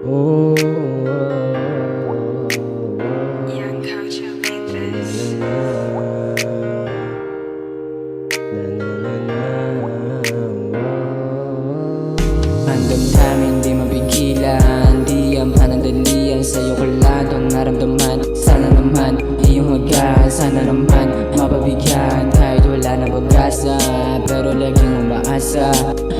Oh, Young culture made this. Ang damdamin di mapigilan, di ang panandalian. Sa'yo ko lang itong naramdaman. Sana naman iyong haggan, sana naman mapabigyan. Kahit wala na pag-asa, pero laging umaasa.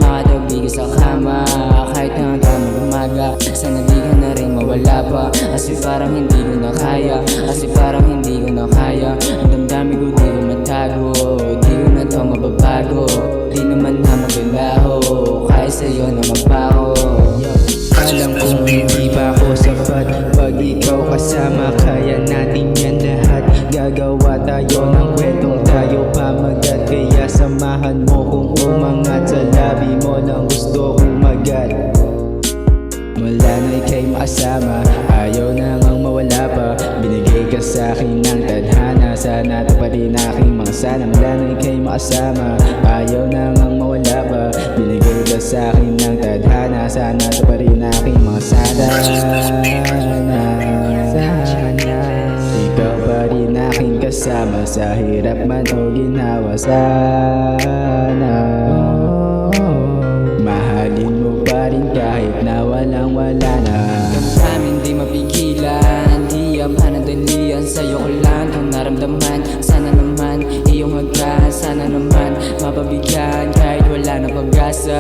Makatabi ka sa kama, kahit hanggang mag-umaga. Sana di ka na rin mawala pa, kasi parang hindi ko na kaya. Kasi parang hindi ko na kaya. Ang damdamin ko di ko matago, di ko na to mababago. Di naman na magalaho, kahit sa'yo na magbaho. Alam kong hindi pa ako sapat pag ikaw kasama, kaya natin yan lahat. Gagawa tayo ng kwentong tayo pamagat, kaya samahan mo kung umangat. Sa labi mo nang gusto kong magat. Wala na ika'y makasama, ayaw na ngang mawala pa. Binigay ka sa'kin ng tadhana, sana tuparin aking mga sana. Wala na ika'y makasama, ayaw na ngang mawala pa. Binigay ka sa'kin ng tadhana, sana tuparin aking mga sana. Ikaw pa rin aking kasama, sa hirap man o ginawa. Sana mahalin mo pa rin kahit na walang wala na. Damdamin di mapigilan, di ang panandalian. Sa'yo ko lang itong naramdaman. Sana naman iyong haggan, sana naman mapabigyan. Kahit wala na pag-asa,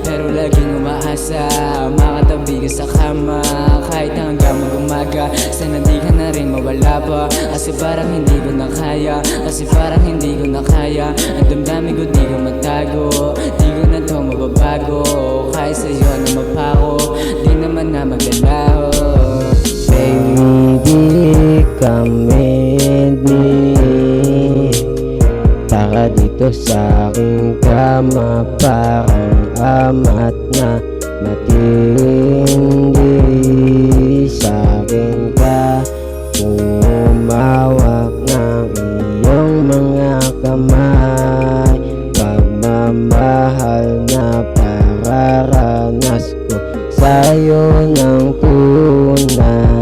pero laging umaasa. Makatabi ka sa kama, kahit hanggang mag-umaga. Sana di ka na rin mawala pa, kasi parang hindi ko na kaya. Kasi parang hindi ko na kaya. Ang damdamin ko di ko matago, di ko na to mababago. Kahit sa'yo na mapako, di naman na maglalaho. baby, come with me. Taka dito sa aking kama, parang amat na matindi. Sa'kin ka umawak ng iyong mga kamay. Pagmamahal na pararanas ko sa'yo ng tunay.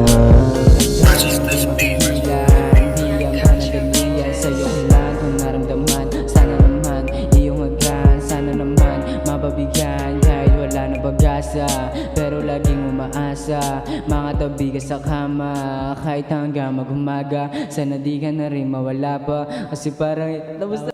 Sa'yo ko lang kung naramdaman. Sana naman iyong haggan, sana naman mapabigyan. Kahit wala na pag-asa, pero laging umaasa. Mga tabi ka sa kama, kahit hanggang mag-umaga. Sana di ka na rin mawala pa, kasi parang tapos na.